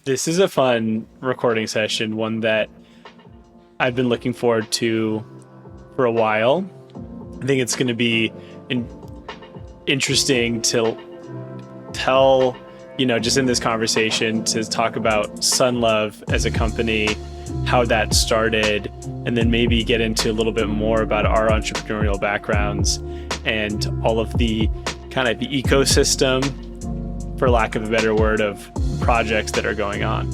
This is a fun recording session, one that I've been looking forward to for a while. I think it's going to be interesting to tell, just in this conversation, to talk about Sunlove as a company, how that started, and then maybe get into a little bit more about our entrepreneurial backgrounds and all of the kind of the ecosystem, for lack of a better word, of projects that are going on.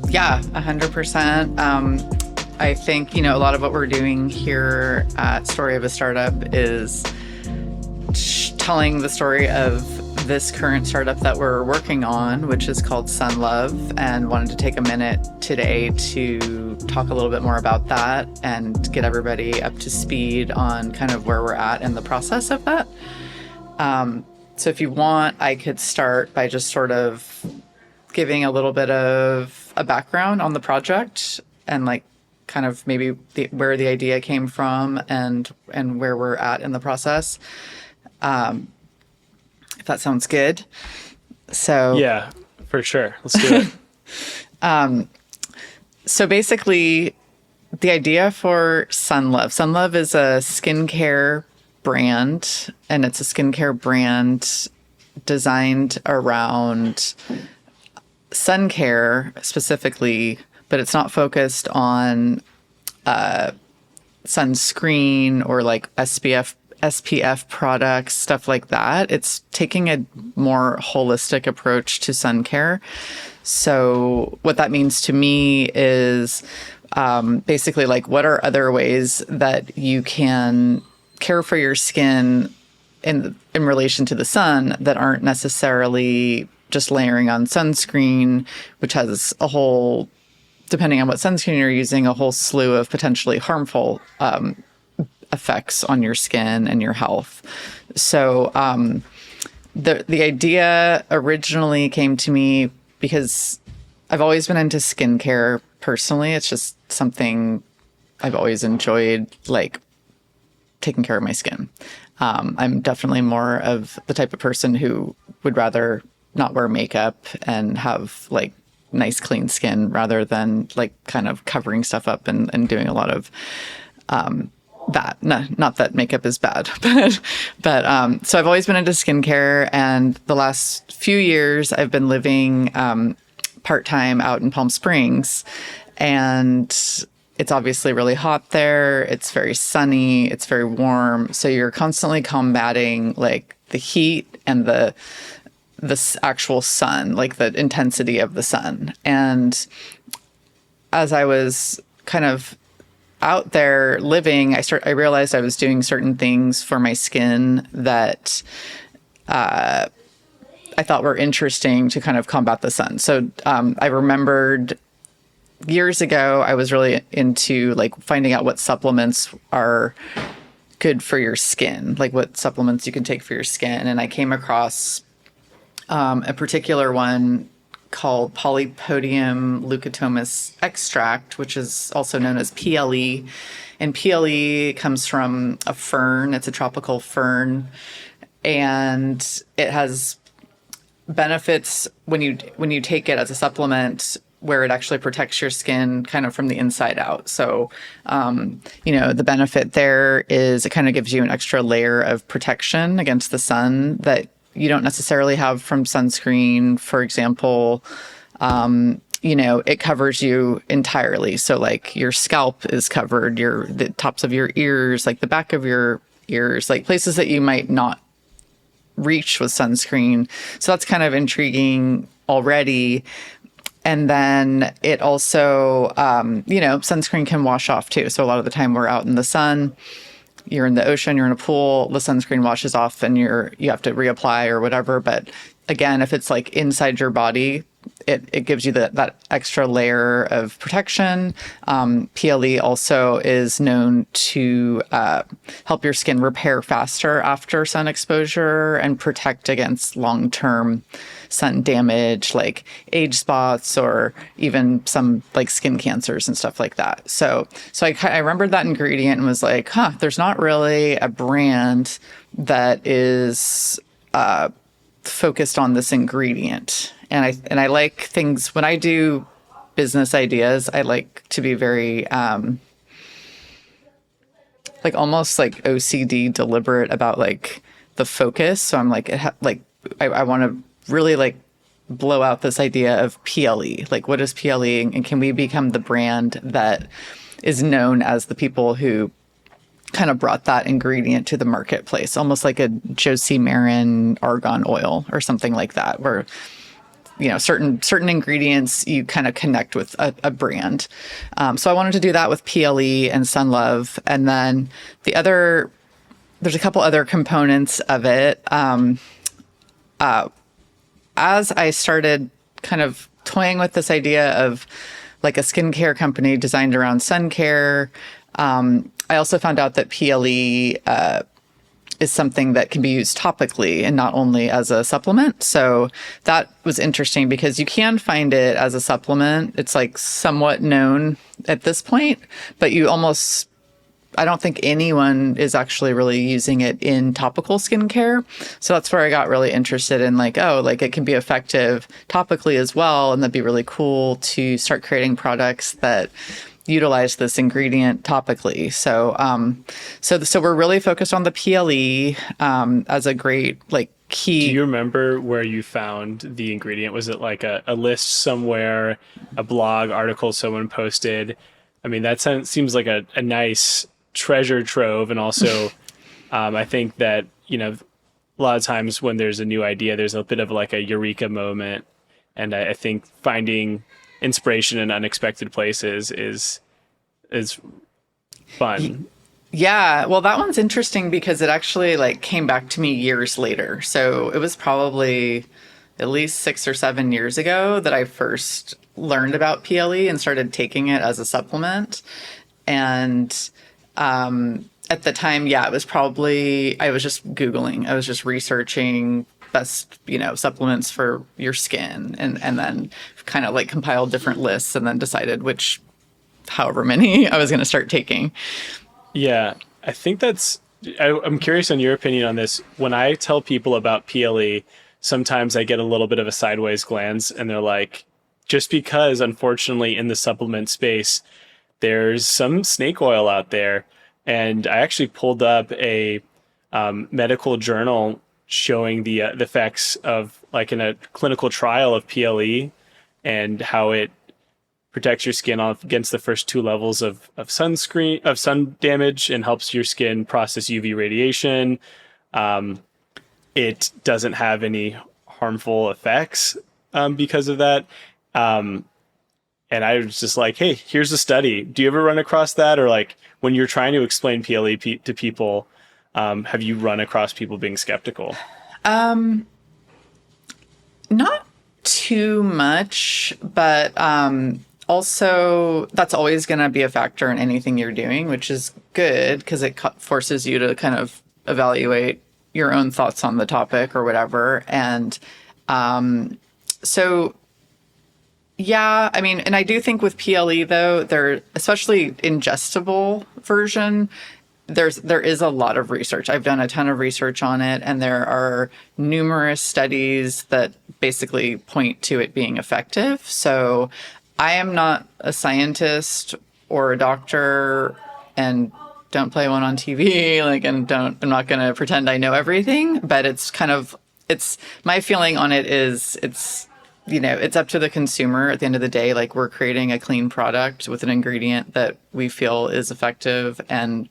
Yeah, 100%. I think, a lot of what we're doing here at Story of a Startup is telling the story of this current startup that we're working on, which is called Sunlove, and wanted to take a minute today to talk a little bit more about that and get everybody up to speed on kind of where we're at in the process of that. So if you want, I could start by just sort of giving a little bit of a background on the project and like kind of maybe where the idea came from and where we're at in the process. If that sounds good. So yeah, for sure. Let's do it. So basically, the idea for Sunlove is a skincare brand, and it's a skincare brand designed around sun care specifically, but it's not focused on sunscreen or like SPF products, stuff like that. It's taking a more holistic approach to sun care. So what that means to me is basically like, what are other ways that you can care for your skin in relation to the sun that aren't necessarily just layering on sunscreen, which has a whole, depending on what sunscreen you're using, a whole slew of potentially harmful effects on your skin and your health. So the idea originally came to me because I've always been into skincare personally. It's just something I've always enjoyed, like taking care of my skin. I'm definitely more of the type of person who would rather not wear makeup and have like nice clean skin rather than like kind of covering stuff up and doing a lot of that. No, not that makeup is bad, but so I've always been into skincare, and the last few years I've been living part-time out in Palm Springs, and it's obviously really hot there. It's very sunny. It's very warm. So you're constantly combating like the heat and the actual sun, like the intensity of the sun. And as I was kind of out there living, I realized I was doing certain things for my skin that I thought were interesting to kind of combat the sun. So I remembered years ago, I was really into like finding out what supplements are good for your skin, like what supplements you can take for your skin. And I came across a particular one called Polypodium leucotomos extract, which is also known as PLE. And PLE comes from a fern. It's a tropical fern, and it has benefits when you take it as a supplement, where it actually protects your skin kind of from the inside out. So, the benefit there is it kind of gives you an extra layer of protection against the sun that you don't necessarily have from sunscreen. For example, it covers you entirely. So like your scalp is covered, the tops of your ears, like the back of your ears, like places that you might not reach with sunscreen. So that's kind of intriguing already. And then it also, sunscreen can wash off too. So a lot of the time we're out in the sun, you're in the ocean, you're in a pool, the sunscreen washes off and you have to reapply or whatever. But again, if it's like inside your body, it gives you that extra layer of protection. PLE also is known to help your skin repair faster after sun exposure and protect against long-term sun damage, like age spots or even some like skin cancers and stuff like that. So I remembered that ingredient and was like, there's not really a brand that is focused on this ingredient. And I like things when I do business ideas, I like to be very like almost like OCD deliberate about like the focus. So I'm like I want to really like blow out this idea of PLE. Like, what is PLE, and can we become the brand that is known as the people who kind of brought that ingredient to the marketplace, almost like a Josie Marin argan oil or something like that, where certain ingredients you kind of connect with a brand. So I wanted to do that with PLE and Sunlove, and then there's a couple other components of it. As I started kind of toying with this idea of like a skincare company designed around sun care, I also found out that PLE is something that can be used topically and not only as a supplement. So that was interesting because you can find it as a supplement. It's like somewhat known at this point, but I don't think anyone is actually really using it in topical skincare. So that's where I got really interested in like, it can be effective topically as well. And that'd be really cool to start creating products that utilize this ingredient topically. So we're really focused on the PLE as a great like key. Do you remember where you found the ingredient? Was it like a list somewhere, a blog article someone posted? I mean, that seems like a nice treasure trove. And also, I think that, a lot of times when there's a new idea, there's a bit of like a eureka moment. And I think finding inspiration in unexpected places is fun. Yeah, well, that one's interesting because it actually like came back to me years later. So it was probably at least 6 or 7 years ago that I first learned about PLE and started taking it as a supplement. And at the time, it was probably, I was just Googling, I was just researching best, supplements for your skin, and then kind of like compiled different lists and then decided which, however many I was going to start taking. Yeah, I think I'm curious on your opinion on this. When I tell people about PLE, sometimes I get a little bit of a sideways glance and they're like, just because unfortunately in the supplement space, there's some snake oil out there. And I actually pulled up a medical journal showing the effects of like in a clinical trial of PLE and how it protects your skin against the first 2 levels of sun damage and helps your skin process UV radiation. It doesn't have any harmful effects because of that. And I was just like, hey, here's a study. Do you ever run across that? Or like when you're trying to explain PLE to people, have you run across people being skeptical? Not too much, but also that's always going to be a factor in anything you're doing, which is good because it forces you to kind of evaluate your own thoughts on the topic or whatever. And yeah, I mean, and I do think with PLE though, especially ingestible version, there is a lot of research. I've done a ton of research on it, and there are numerous studies that basically point to it being effective. So I am not a scientist or a doctor and don't play one on TV, I'm not going to pretend I know everything, but it's my feeling on it is it's up to the consumer at the end of the day. Like, we're creating a clean product with an ingredient that we feel is effective and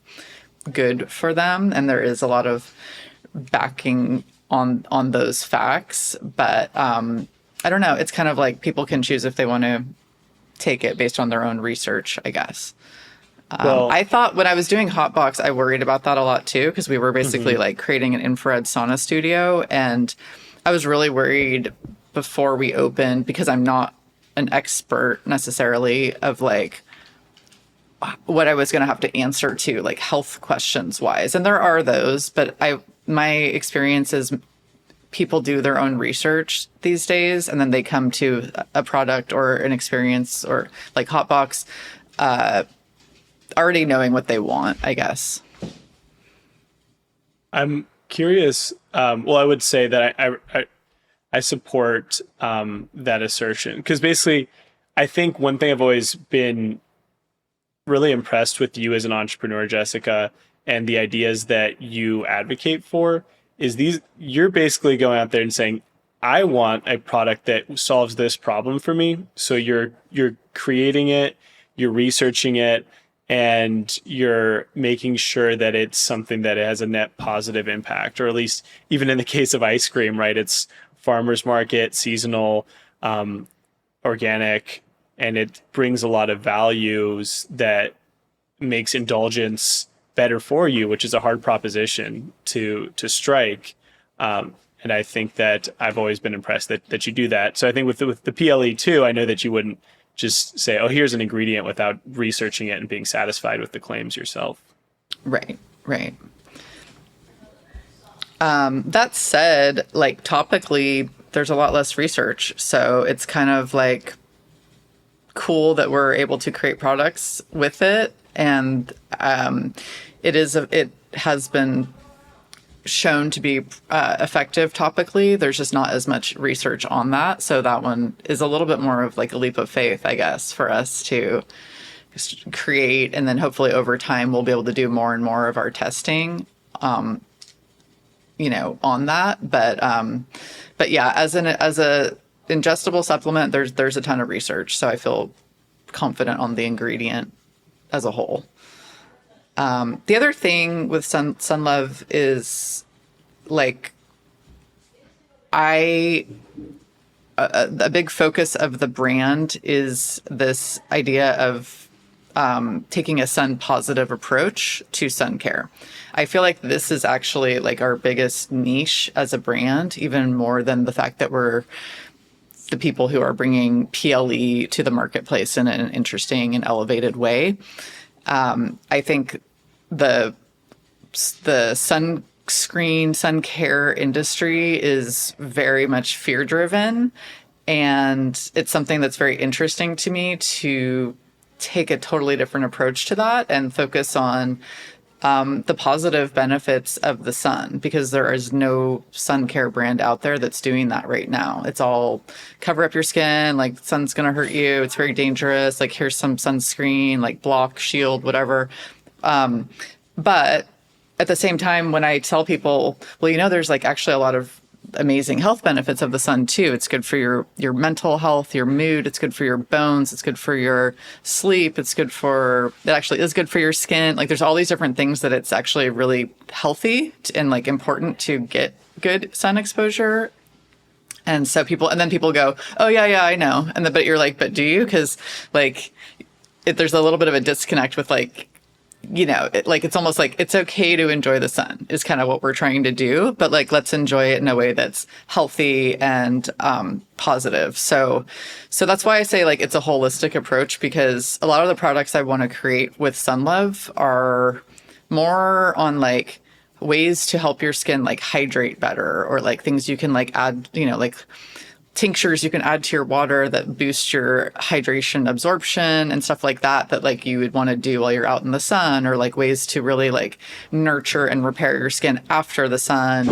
good for them. And there is a lot of backing on those facts. But I don't know. It's kind of like people can choose if they want to take it based on their own research, I guess. I thought when I was doing Hotbox, I worried about that a lot too, because we were basically like creating an infrared sauna studio. And I was really worried before we opened, because I'm not an expert necessarily, of like what I was going to have to answer to like health questions wise. And there are those, but my experience is people do their own research these days, and then they come to a product or an experience or like Hotbox, already knowing what they want, I guess. I'm curious. Well, I would say that I support that assertion, because basically, I think one thing I've always been really impressed with you as an entrepreneur, Jessica, and the ideas that you advocate for is these. You're basically going out there and saying, I want a product that solves this problem for me. So you're creating it, you're researching it, and you're making sure that it's something that has a net positive impact, or at least even in the case of ice cream, right? It's farmers market, seasonal, organic, and it brings a lot of values that makes indulgence better for you, which is a hard proposition to strike. And I think that I've always been impressed that you do that. So I think with the PLE too, I know that you wouldn't just say, oh, here's an ingredient without researching it and being satisfied with the claims yourself. Right, right. That said, like topically, there's a lot less research. So it's kind of like cool that we're able to create products with it. And it has been shown to be effective topically. There's just not as much research on that. So that one is a little bit more of like a leap of faith, I guess, for us to create. And then hopefully over time, we'll be able to do more and more of our testing, on that. But yeah, as a ingestible supplement, there's a ton of research. So I feel confident on the ingredient as a whole. The other thing with Sunlove is like a big focus of the brand is this idea of taking a sun positive approach to sun care. I feel like this is actually like our biggest niche as a brand, even more than the fact that we're the people who are bringing PLE to the marketplace in an interesting and elevated way. I think the sunscreen, sun care industry is very much fear driven. And it's something that's very interesting to me to take a totally different approach to that and focus on the positive benefits of the sun, because there is no sun care brand out there that's doing that right now. It's all cover up your skin, like the sun's going to hurt you. It's very dangerous. Like here's some sunscreen, like block, shield, whatever. But at the same time, when I tell people, well, there's like actually a lot of amazing health benefits of the sun too. It's good for your mental health, your mood. It's good for your bones. It's good for your sleep. It actually is good for your skin. Like there's all these different things that it's actually really healthy and like important to get good sun exposure. And so then people go, oh yeah, I know. But you're like, but do you? Because like there's a little bit of a disconnect with like, it's almost like it's okay to enjoy the sun is kind of what we're trying to do, but like, let's enjoy it in a way that's healthy and positive. So that's why I say like, it's a holistic approach, because a lot of the products I want to create with Sunlove are more on like ways to help your skin, like hydrate better, or like things you can like add, like tinctures you can add to your water that boost your hydration absorption and stuff like that like you would want to do while you're out in the sun, or like ways to really like nurture and repair your skin after the sun.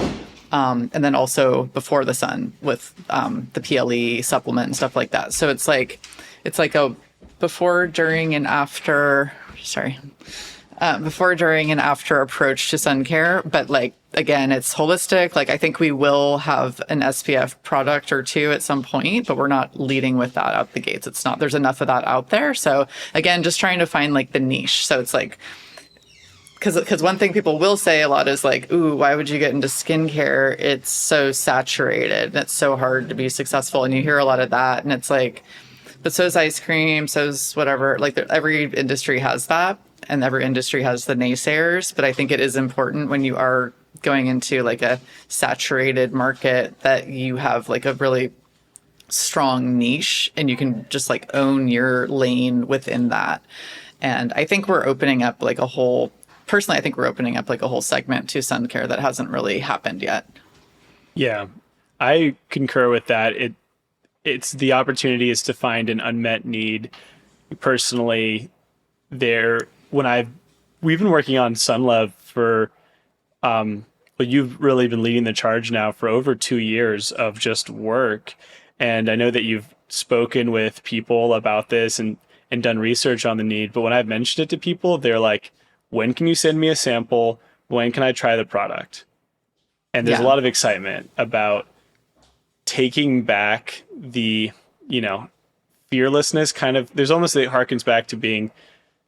And then also before the sun with the PLE supplement and stuff like that. So it's like a before, during, and after, before, during, and after approach to sun care. But like, again, it's holistic. Like I think we will have an SPF product or two at some point, but we're not leading with that out the gates. There's enough of that out there. So again, just trying to find like the niche. So it's like, because one thing people will say a lot is like, ooh, why would you get into skincare? It's so saturated and it's so hard to be successful. And you hear a lot of that. And it's like, but so's ice cream, so's whatever. Like every industry has that, and every industry has the naysayers. But I think it is important when you are going into like a saturated market that you have like a really strong niche and you can just like own your lane within that. And I think we're opening up like a whole segment to sun care that hasn't really happened yet. Yeah, I concur with that. It's the opportunity is to find an unmet need. Personally, we've been working on Sunlove for Well, you've really been leading the charge now for over 2 years of just work. And I know that you've spoken with people about this and done research on the need. But when I've mentioned it to people, they're like, when can you send me a sample? When can I try the product? And there's a Yeah. lot of excitement about taking back the, you know, fearlessness kind of. There's almost, it harkens back to being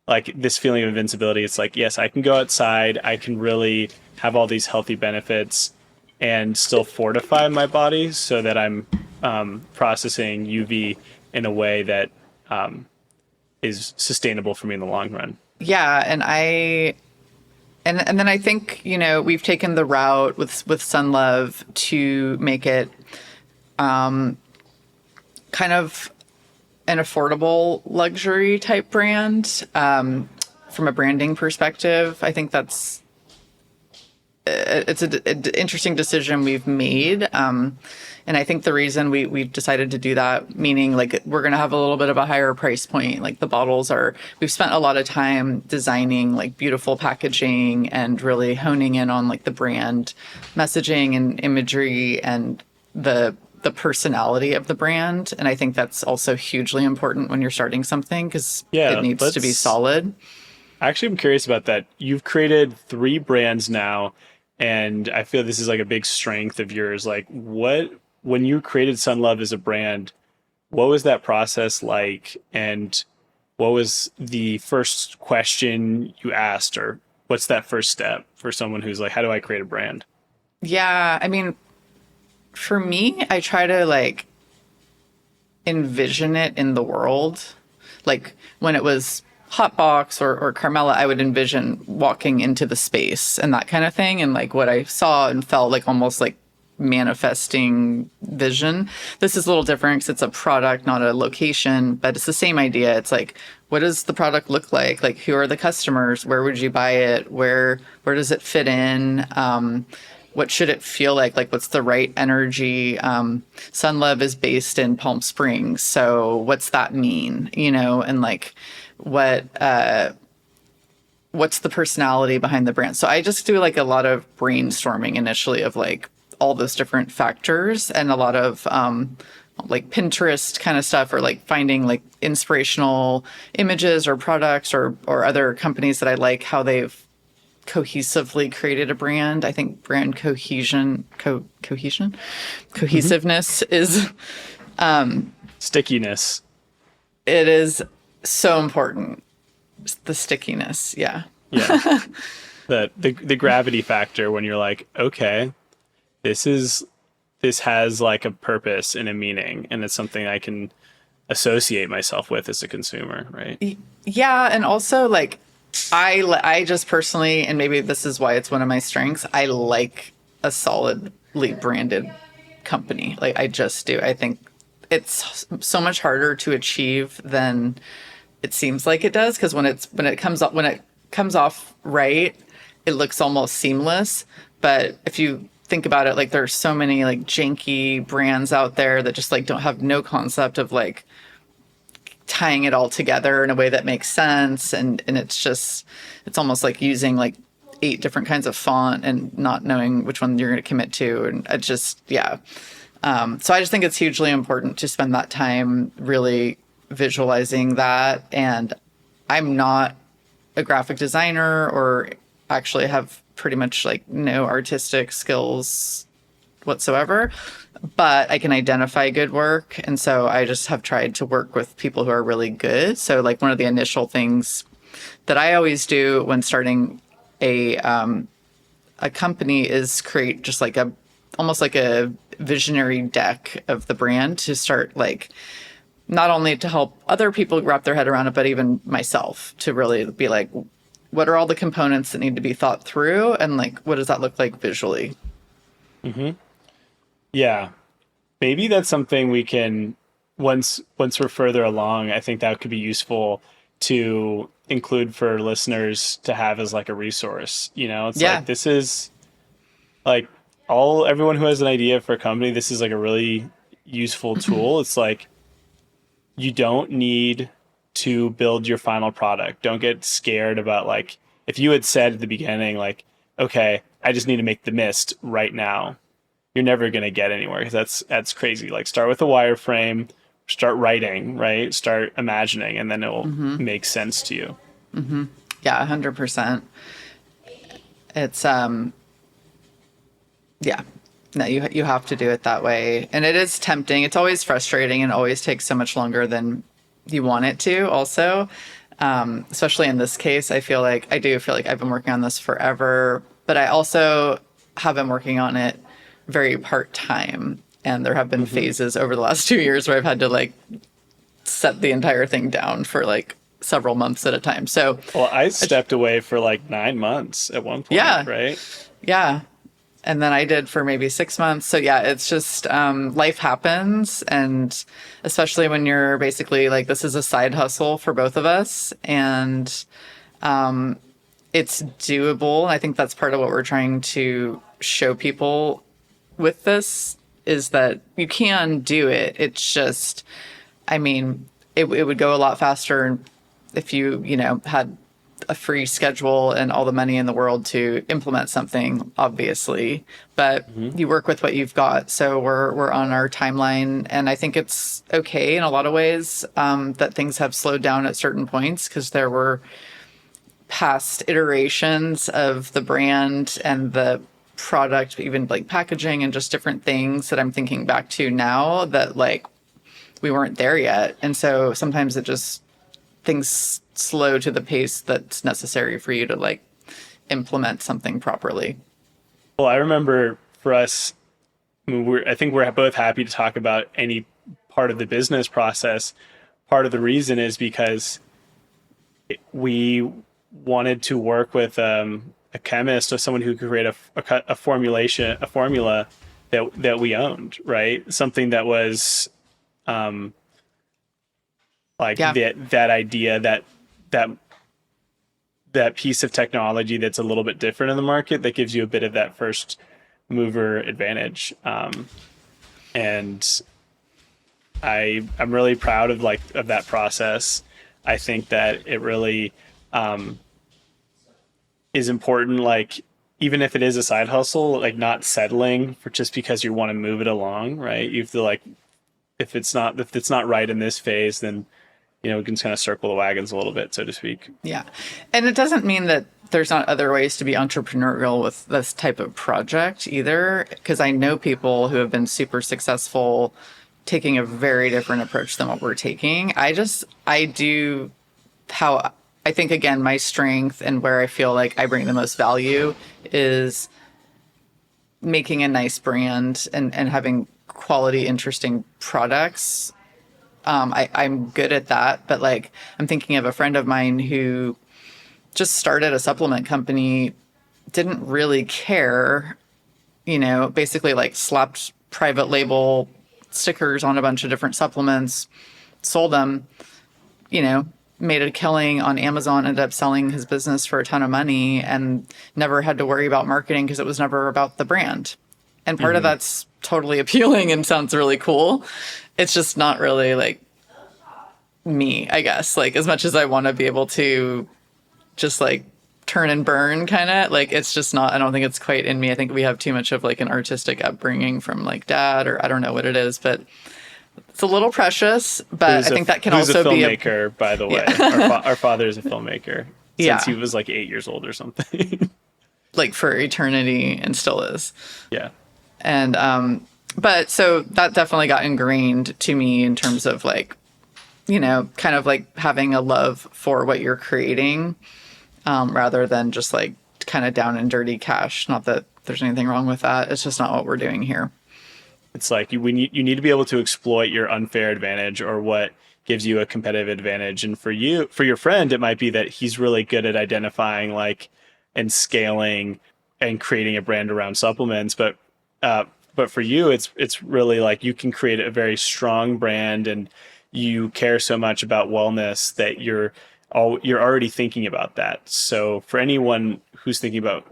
like this feeling of invincibility. It's like, yes, I can go outside. I can really have all these healthy benefits and still fortify my body so that I'm processing UV in a way that is sustainable for me in the long run. Yeah, and then I think, we've taken the route with Sunlove to make it kind of an affordable luxury type brand. From a branding perspective, I think it's an interesting decision we've made. And I think the reason we've decided to do that, meaning like we're going to have a little bit of a higher price point, like the bottles we've spent a lot of time designing like beautiful packaging and really honing in on like the brand messaging and imagery and the personality of the brand. And I think that's also hugely important when you're starting something because it needs to be solid. Actually, I'm curious about that. You've created 3 brands now, and I feel this is like a big strength of yours. Like, when you created Sunlove as a brand, what was that process like? And what was the first question you asked, or what's that first step for someone who's like, how do I create a brand? Yeah, I mean, for me, I try to like envision it in the world. Like when it was Hotbox or Carmela, I would envision walking into the space and that kind of thing. And like what I saw and felt like almost like manifesting vision. This is a little different because it's a product, not a location, but it's the same idea. It's like, what does the product look like? Like, who are the customers? Where would you buy it? Where does it fit in? What should it feel like? Like, what's the right energy? Sunlove is based in Palm Springs. So what's that mean? And like, what's the personality behind the brand? So I just do like a lot of brainstorming initially of like all those different factors and a lot of like Pinterest kind of stuff, or like finding like inspirational images or products or other companies that I like how they've cohesively created a brand. I think brand cohesiveness is Stickiness. it is so important. The stickiness. Yeah. Yeah. The gravity factor when you're like, okay, this has like a purpose and a meaning, and it's something I can associate myself with as a consumer, right? Yeah, and also like I just personally, and maybe this is why it's one of my strengths, I like a solidly branded company. Like I just do. I think it's so much harder to achieve than it seems like it does, because when it comes off right, it looks almost seamless. But if you think about it, like there's so many like janky brands out there that just like don't have no concept of like tying it all together in a way that makes sense, and it's almost like using like 8 different kinds of font and not knowing which one you're going to commit to, and it just so I just think it's hugely important to spend that time really visualizing that. And I'm not a graphic designer or actually have pretty much like no artistic skills whatsoever, but I can identify good work. And so I just have tried to work with people who are really good. So like one of the initial things that I always do when starting a company is create just like almost like a visionary deck of the brand, to start like not only to help other people wrap their head around it, but even myself to really be like, what are all the components that need to be thought through, and like what does that look like visually? Mm-hmm. Yeah, maybe that's something we can, once we're further along, I think that could be useful to include for listeners to have as like a resource. It's like, this is like everyone who has an idea for a company, this is like a really useful tool. It's like, you don't need to build your final product. Don't get scared about like, if you had said at the beginning, like, okay, I just need to make the mist right now, you're never going to get anywhere, because that's crazy. Like, start with a wireframe, start writing, right? Start imagining, and then it will make sense to you. Yeah, 100%. It's yeah. No, you have to do it that way. And it is tempting. It's always frustrating and always takes so much longer than you want it to also. Especially in this case, I do feel like I've been working on this forever, but I also have been working on it very part-time. And there have been phases over the last 2 years where I've had to like set the entire thing down for like several months at a time. So, well, I stepped away for like 9 months at one point, right? Yeah. And then I did for maybe 6 months. So yeah, it's just life happens. And especially when you're basically like, this is a side hustle for both of us. And it's doable. I think that's part of what we're trying to show people with this, is that you can do it. It's just, I mean, it would go a lot faster if you had a free schedule and all the money in the world to implement something, obviously, but you work with what you've got. So we're on our timeline, and I think it's okay in a lot of ways that things have slowed down at certain points, because there were past iterations of the brand and the product, even like packaging and just different things that I'm thinking back to now that like we weren't there yet. And so sometimes things slow to the pace that's necessary for you to like implement something properly. Well, I remember for us, I think we're both happy to talk about any part of the business process. Part of the reason is because we wanted to work with a chemist or someone who could create a formula that we owned, right? Something that was that idea, that piece of technology that's a little bit different in the market, that gives you a bit of that first mover advantage. And I'm really proud of that process. I think that it really is important, like, even if it is a side hustle, like not settling for just because you want to move it along, right? You have to like, if it's not right in this phase, then we can kind of circle the wagons a little bit, so to speak. Yeah. And it doesn't mean that there's not other ways to be entrepreneurial with this type of project either, because I know people who have been super successful taking a very different approach than what we're taking. I think, again, my strength and where I feel like I bring the most value is making a nice brand and having quality, interesting products. I'm good at that, but like, I'm thinking of a friend of mine who just started a supplement company, didn't really care, basically like slapped private label stickers on a bunch of different supplements, sold them, made a killing on Amazon, ended up selling his business for a ton of money, and never had to worry about marketing because it was never about the brand. And part of that's totally appealing and sounds really cool. It's just not really like me, I guess. Like, as much as I want to be able to just like turn and burn kind of, like, it's just not, I don't think it's quite in me. I think we have too much of like an artistic upbringing from like dad, or I don't know what it is, but it's a little precious. But I think that can also be a filmmaker, by the way. Yeah. Our father is a filmmaker since he was like 8 years old or something. Like for eternity, and still is. Yeah. And but so that definitely got ingrained to me in terms of like, kind of like having a love for what you're creating, rather than just like kind of down and dirty cash. Not that there's anything wrong with that. It's just not what we're doing here. It's like you need to be able to exploit your unfair advantage, or what gives you a competitive advantage. And for your friend, it might be that he's really good at identifying and scaling and creating a brand around supplements. But for you, it's really like you can create a very strong brand, and you care so much about wellness that you're already thinking about that. So for anyone who's thinking about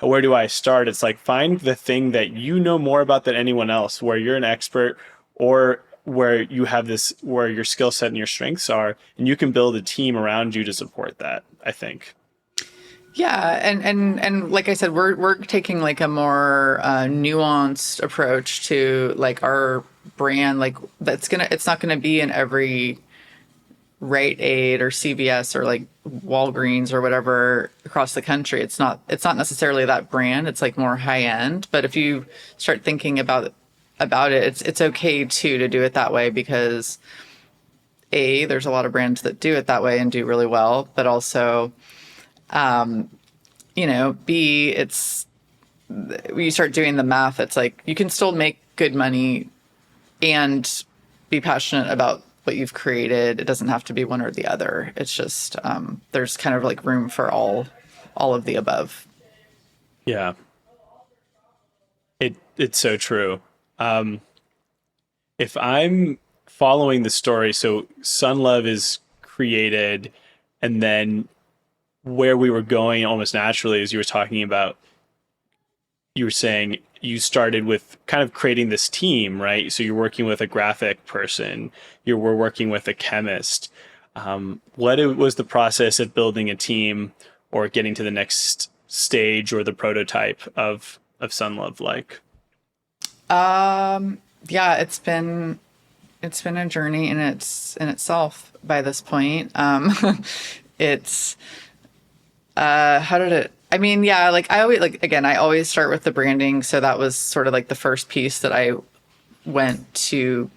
where do I start, it's like, find the thing that you know more about than anyone else, where you're an expert, or where you have where your skill set and your strengths are, and you can build a team around you to support that, I think. Yeah, and like I said, we're taking like a more nuanced approach to like our brand. Like it's not gonna be in every Rite Aid or CVS or like Walgreens or whatever across the country. It's not necessarily that brand. It's like more high end. But if you start thinking about it, it's okay too to do it that way because there's a lot of brands that do it that way and do really well, but also B, it's when you start doing the math, it's like you can still make good money and be passionate about what you've created. It doesn't have to be one or the other. It's just there's kind of like room for all of the above. Yeah, it's so true. If I'm following the story, so Sunlove is created, and then where we were going almost naturally is you were talking about, you were saying you started with kind of creating this team, right? So you're working with a graphic person, you were working with a chemist. Was the process of building a team or getting to the next stage or the prototype of Sunlove like? Yeah, it's been a journey in itself by this point. It's how did it I mean, yeah, like I always start with the branding, so that was sort of like the first piece that I went to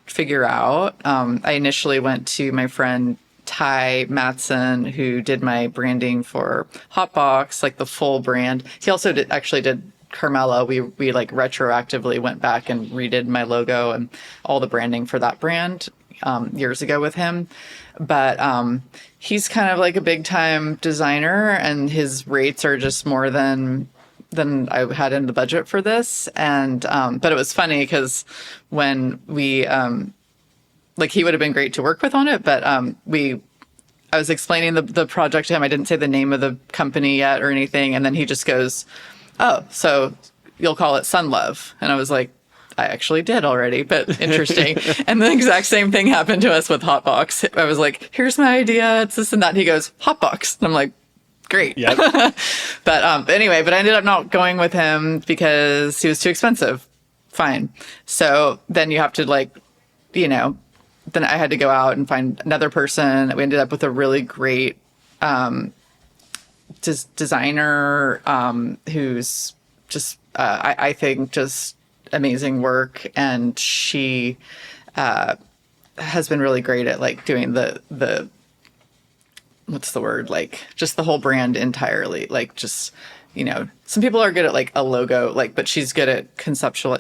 figure out. I initially went to my friend Ty Matson, who did my branding for Hotbox, like the full brand. He also actually did Carmela. We like retroactively went back and redid my logo and all the branding for that brand years ago with him. But he's kind of like a big time designer, and his rates are just more than I had in the budget for this. And but it was funny because when we like he would have been great to work with on it, but I was explaining the project to him. I didn't say the name of the company yet or anything, and then he just goes, "Oh, so you'll call it Sunlove?" And I was like, I actually did already, but interesting. And the exact same thing happened to us with Hotbox. I was like, here's my idea. It's this and that. And he goes, Hotbox. And I'm like, great. Yep. But anyway, but I ended up not going with him because he was too expensive. Fine. So then you have to then I had to go out and find another person. We ended up with a really great designer who's just, I think, just amazing work, and she has been really great at like doing the what's the word, like just the whole brand entirely, like just some people are good at like a logo, like, but she's good at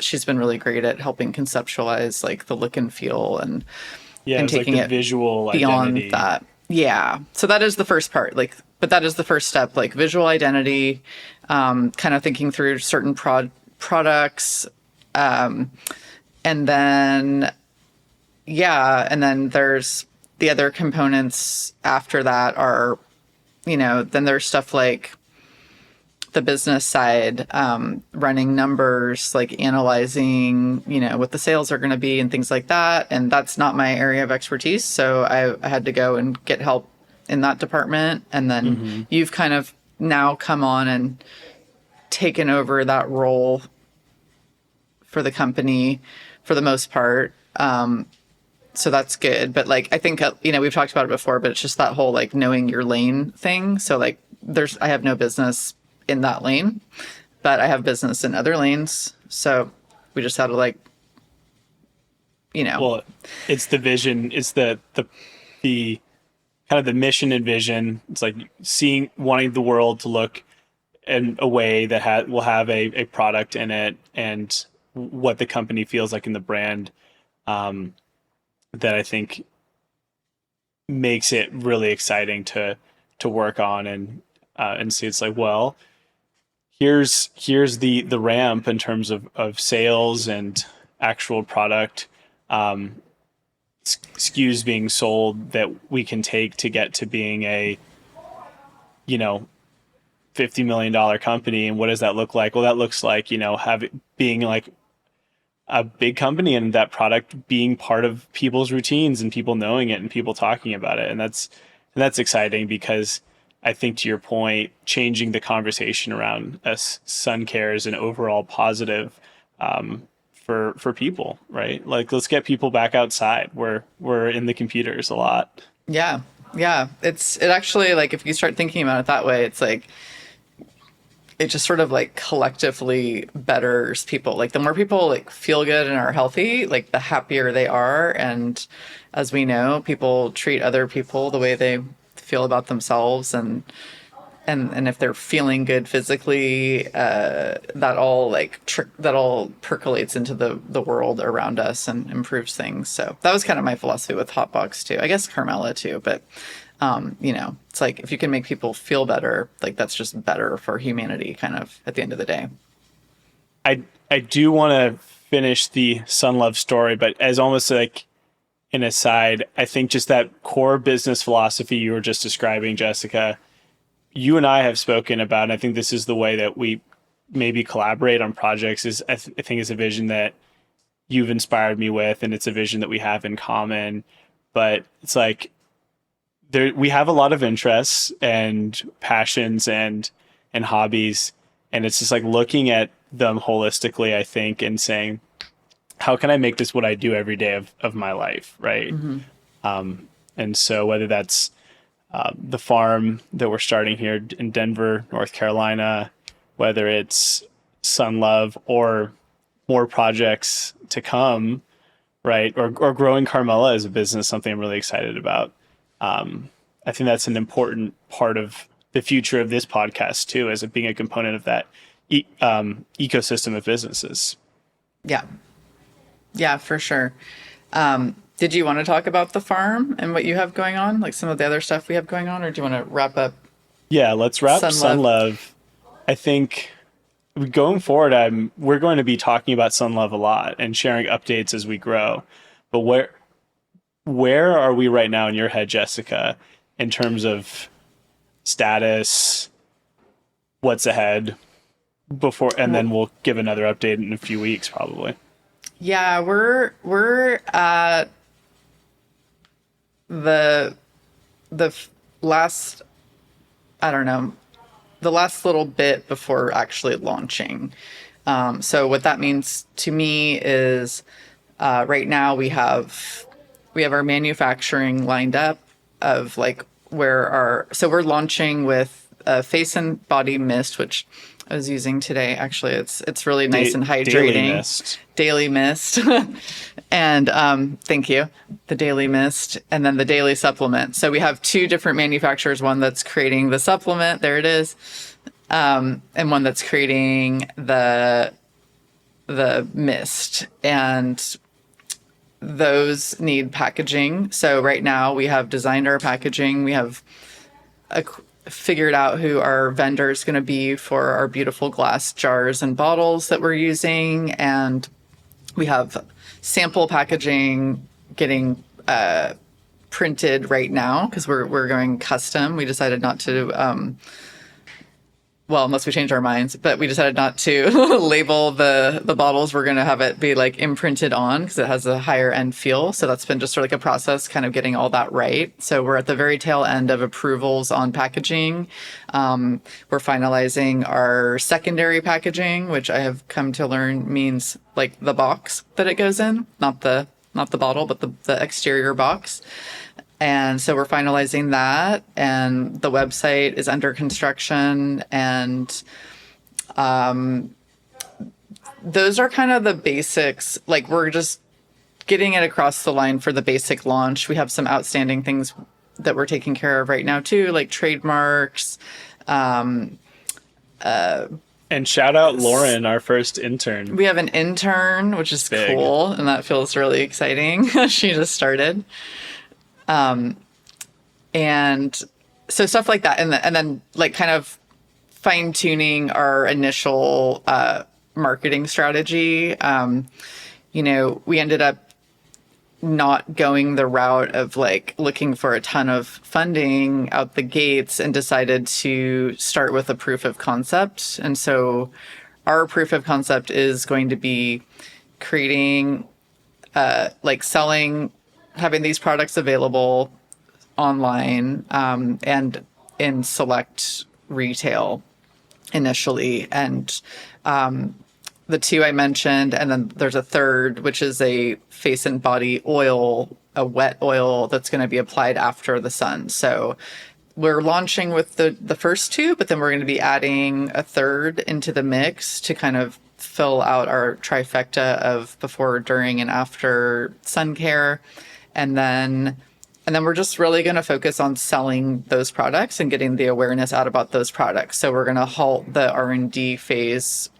she's been really great at helping conceptualize like the look and feel and taking like the it visual beyond identity. that. Yeah, so that is the first part, like, but that is the first step, like visual identity, kind of thinking through certain products. And then there's the other components after that are, then there's stuff like the business side, running numbers, like analyzing, what the sales are going to be and things like that. And that's not my area of expertise. So I had to go and get help in that department. And then you've kind of now come on and taken over that role for the company for the most part. So that's good. But like, I think, we've talked about it before, but it's just that whole like knowing your lane thing. So like I have no business in that lane, but I have business in other lanes. So we just had to like, Well, it's the vision. It's the kind of the mission and vision. It's like wanting the world to look in a way that will have a product in it, and what the company feels like in the brand, that I think makes it really exciting to work on and see. It's like, well, here's the ramp in terms of sales and actual product, SKUs being sold that we can take to get to being a $50 million company. And what does that look like? Well, that looks like, being like a big company, and that product being part of people's routines and people knowing it and people talking about it. And that's exciting because I think to your point, changing the conversation around sun care is an overall positive for people, right? Like, let's get people back outside. We're in the computers a lot. Yeah. Yeah. It actually, like, if you start thinking about it that way, it's like, it just sort of like collectively betters people. Like, the more people like feel good and are healthy, like the happier they are. And as we know, people treat other people the way they feel about themselves. And if they're feeling good physically, that all percolates into the world around us and improves things. So that was kind of my philosophy with Hotbox too. I guess Carmela too, but it's like, if you can make people feel better, like, that's just better for humanity, kind of, at the end of the day. I do want to finish the Sun Love story, but as almost like an aside, I think just that core business philosophy you were just describing, Jessica, you and I have spoken about, and I think this is the way that we maybe collaborate on projects, is I think it's a vision that you've inspired me with, and it's a vision that we have in common. But it's like, we have a lot of interests and passions and hobbies, and it's just like looking at them holistically, I think, and saying, how can I make this what I do every day of my life, right? Mm-hmm. And so whether that's the farm that we're starting here in Denver, North Carolina, whether it's Sun Love or more projects to come, right? Or growing Carmela as a business, something I'm really excited about. I think that's an important part of the future of this podcast too, as it being a component of that ecosystem of businesses. Yeah. Yeah, for sure. Did you want to talk about the farm and what you have going on, like some of the other stuff we have going on, or do you want to wrap up? Yeah, let's wrap Sun Love. I think going forward, we're going to be talking about Sun Love a lot and sharing updates as we grow. But where are we right now in your head, Jessica, in terms of status, what's ahead before, and then we'll give another update in a few weeks, probably. Yeah, we're at the last, I don't know, the last little bit before actually launching. So what that means to me is, right now we have our manufacturing lined up of like so we're launching with a face and body mist, which I was using today. Actually, it's really nice and hydrating. Daily mist. And thank you. The daily mist, and then the daily supplement. So we have two different manufacturers, one that's creating the supplement, there it is, and one that's creating the mist. And those need packaging. So right now we have designed our packaging. We have figured out who our vendor is going to be for our beautiful glass jars and bottles that we're using. And we have sample packaging getting printed right now, because we're going custom. We decided not to, well, unless we change our minds, but we decided not to label the bottles. We're going to have it be like imprinted on, because it has a higher end feel. So that's been just sort of like a process, kind of getting all that right. So we're at the very tail end of approvals on packaging. We're finalizing our secondary packaging, which I have come to learn means like the box that it goes in, not the bottle, but the exterior box. And so we're finalizing that, and the website is under construction, and those are kind of the basics. Like, we're just getting it across the line for the basic launch. We have some outstanding things that we're taking care of right now too, like trademarks. And shout out Lauren, our first intern. We have an intern, which is cool, and that feels really exciting. She just started. And so stuff like that. And then like kind of fine tuning our initial, marketing strategy. We ended up not going the route of like looking for a ton of funding out the gates, and decided to start with a proof of concept. And so our proof of concept is going to be creating, having these products available online, and in select retail initially. And the two I mentioned, and then there's a third, which is a face and body oil, a wet oil that's going to be applied after the sun. So we're launching with the first two, but then we're going to be adding a third into the mix to kind of fill out our trifecta of before, during, and after sun care. And then we're just really going to focus on selling those products and getting the awareness out about those products. So we're going to halt the R&D phase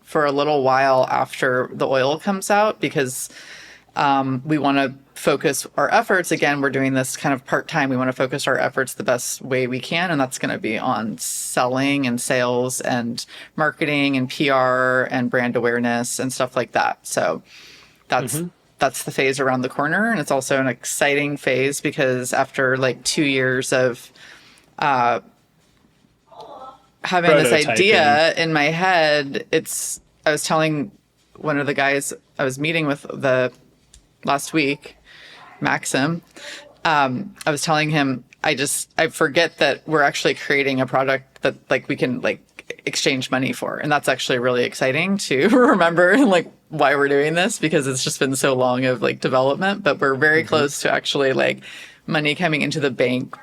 for a little while after the oil comes out, because we want to focus our efforts. Again, we're doing this kind of part-time. We want to focus our efforts the best way we can. And that's going to be on selling and sales and marketing and PR and brand awareness and stuff like that. So that's the phase around the corner. And it's also an exciting phase because after like 2 years of having this idea in my head, I was telling one of the guys I was meeting with last week, Maxim, I was telling him, I forget that we're actually creating a product that like we can like exchange money for. And that's actually really exciting to remember like why we're doing this, because it's just been so long of like development, but we're very close to actually like money coming into the bank,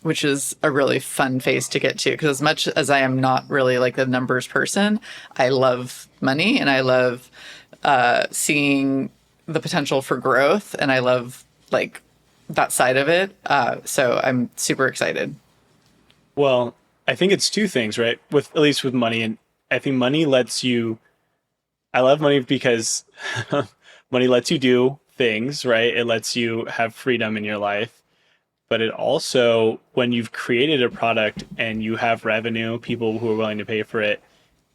which is a really fun phase to get to. Because as much as I am not really like the numbers person, I love money and I love seeing the potential for growth, and I love like that side of it. So I'm super excited. Well, I think it's two things, right? At least with money, and I think money lets you. I love money because money lets you do things, right? It lets you have freedom in your life, but it also, when you've created a product and you have revenue, people who are willing to pay for it,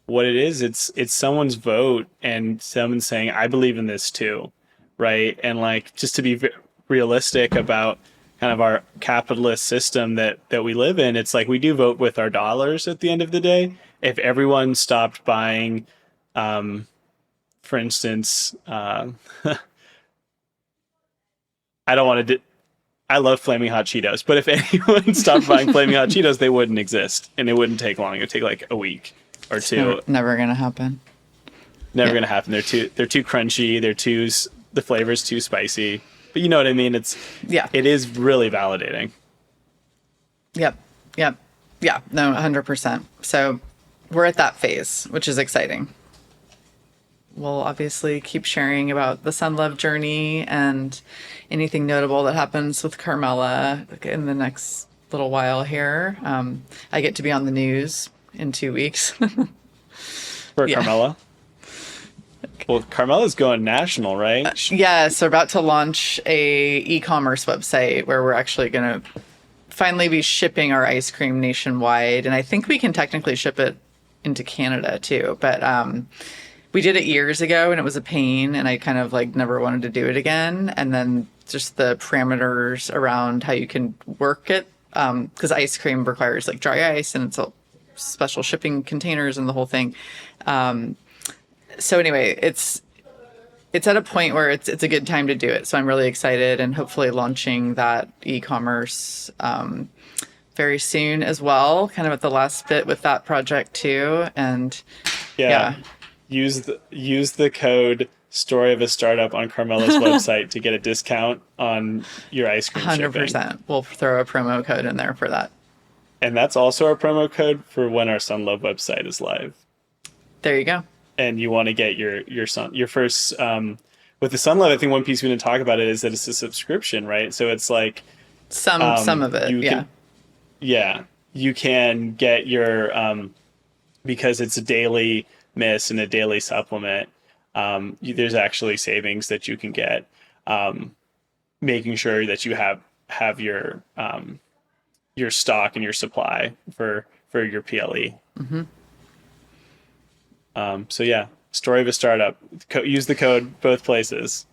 what it is, it's someone's vote and someone saying, I believe in this too, right? And like, just to be realistic about kind of our capitalist system that we live in, it's like we do vote with our dollars at the end of the day. If everyone stopped buying, for instance, I love Flaming Hot Cheetos, but if anyone stopped buying Flaming Hot Cheetos, they wouldn't exist, and it wouldn't take long. It would take like a week or two. Never gonna happen. Never gonna happen. They're too crunchy. The flavor's too spicy. But you know what I mean? It is really validating. Yep. No, 100%. So we're at that phase, which is exciting. We'll obviously keep sharing about the Sun Love journey and anything notable that happens with Carmela in the next little while here. I get to be on the news in 2 weeks. For Carmela? Well, Carmela's going national, right? Yes, we're about to launch a e-commerce website where we're actually going to finally be shipping our ice cream nationwide. And I think we can technically ship it into Canada too. But we did it years ago and it was a pain, and I kind of like never wanted to do it again. And then just the parameters around how you can work it, because ice cream requires like dry ice and it's a special shipping containers and the whole thing. So anyway, it's at a point where it's a good time to do it. So I'm really excited, and hopefully launching that e-commerce very soon as well, kind of at the last bit with that project too. And yeah. Use the code Story of a Startup on Carmela's website to get a discount on your ice cream 100%. Shipping. We'll throw a promo code in there for that. And that's also our promo code for when our Sun Love website is live. There you go. And you want to get your first with the Sun Love, I think one piece we didn't talk about it is that it's a subscription, right? So it's like some of it, you can get your because it's a daily miss and a daily supplement. There's actually savings that you can get, making sure that you have your stock and your supply for your PLE. Mm-hmm. So yeah, Story of a Startup. Use the code both places.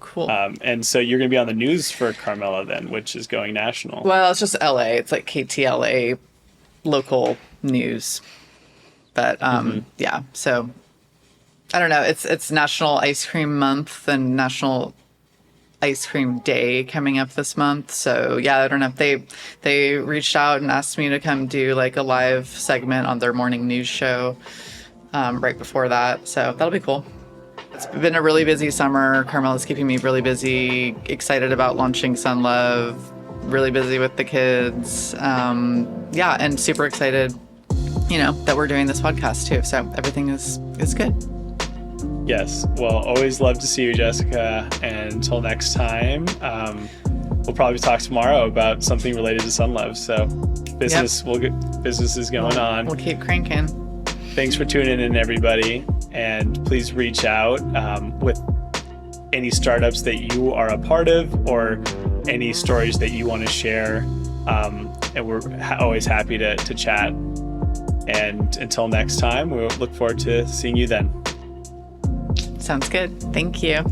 Cool. And so you're going to be on the news for Carmela then, which is going national. Well, it's just LA. It's like KTLA local news. But yeah, so I don't know. It's National Ice Cream Month and National ice cream day coming up this month. So yeah, I don't know if they reached out and asked me to come do like a live segment on their morning news show right before that. So that'll be cool. It's been a really busy summer. Carmela's keeping me really busy, excited about launching Sun Love, really busy with the kids. Yeah, and super excited, that we're doing this podcast too. So everything is good. Yes. Well, always love to see you, Jessica. And until next time, we'll probably talk tomorrow about something related to Sun Love. So business is going on. We'll keep cranking. Thanks for tuning in, everybody. And please reach out with any startups that you are a part of or any stories that you want to share. And we're always happy to chat. And until next time, we'll look forward to seeing you then. Sounds good. Thank you.